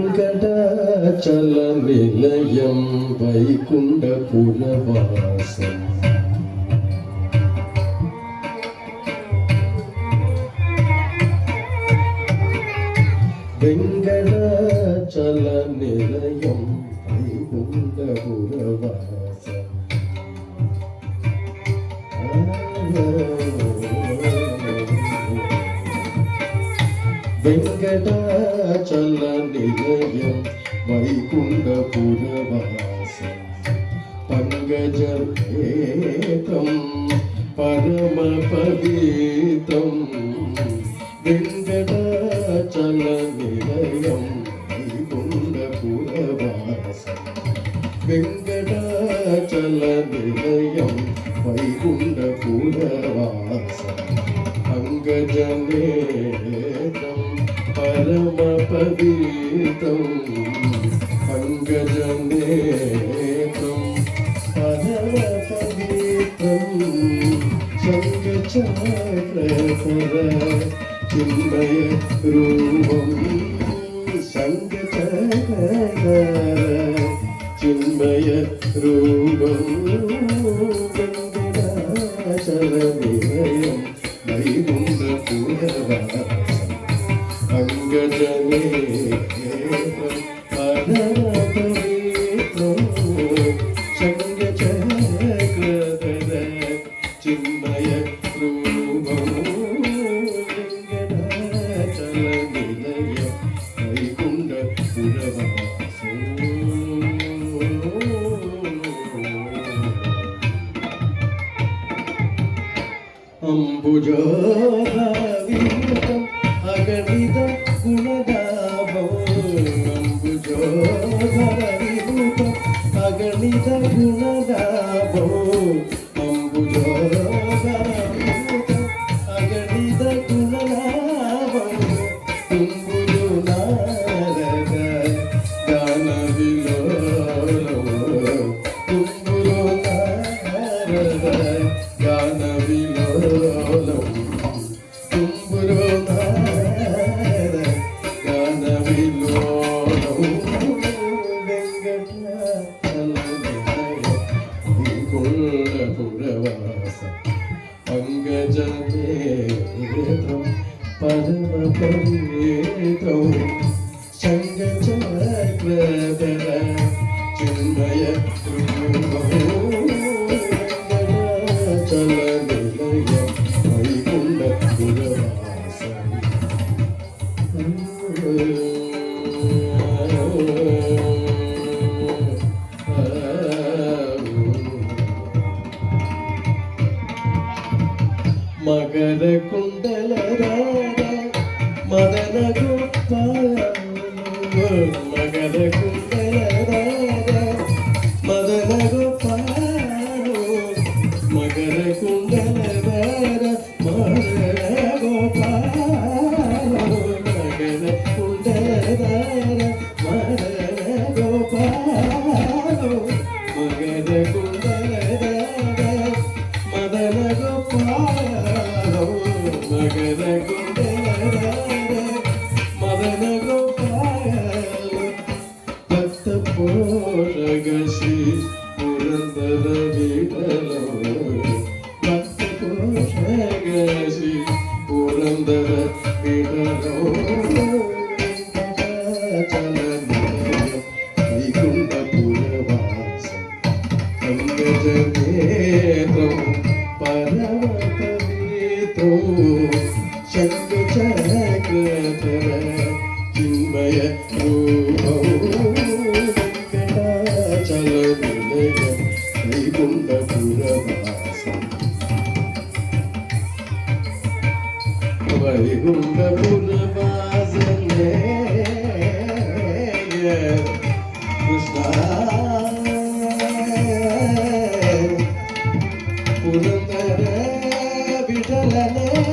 వెంకటాచల నిలయం వైకుంఠపురవాసం వెంకటాచల నిలయం వైకుంఠపురవాసం వెంకటాచల నిలయం వైకుంఠపురవాసం పంకజేతం పరమ పవిత్రం వెంకటాచల నిలయం వైకుంఠపురవాసం వెంకటాచల నిలయం వైకుంఠపురవాసం పంకజనేత్రం పరమ పవిత్రం పంకజనేత్రం పరమ పవిత్రం శంఖచక్రధర చిన్మయ రూపం శంఖచక్రధర చిన్మయ రూపం వెంకటాచల నిలయం వైకుంఠపురవాసం అంగజనేత్రం పరమ పవిత్రం శంఖచక్రధర చిన్మయ రూపం వెంకటాచల నిలయం వైకుంఠపురవాసం అంబుజోధవితం అగణిత గుణదాభం అంబుజోధవితం అగణిత గుణదాభం అంబుజోధవితం అగణిత గుణదాభం తుంబులు నారద గాన విలోలం తుంబులు నారద గాన విలోలం తుంబులు నారద గాన విలోలం వెంకటాచల వైకుంఠపురవాసం పంకజనేత్రం పరమ పవిత్రం శంఖచక్రధర చిన్మయ రూపం వెంకటాచల నిలయం వైకుంఠపురవాసం మకర కుండల మదన గోపాల మకర కుండల మదన గోపాల మకర కుండల మదన గోపాల మకర కుండల మదన గోపాల మకర కుండల మదన గోపాల మకర కుండల మదన గోపాల భక్త పోషక శ్రీ పురందర విఠల భక్త పోషక శ్రీ పురందర విఠల వెంకటాచల నిలయం వైకుంఠపురవాసం పంకజనేత్రం పరమ పవిత్రం శంఖచక్రధర చిన్మయ రూపం వెంకటాచల నిలయం వైకుంఠపురవాసం వైకుంఠపురవాసనే కృష్ణ పురందర విఠలనే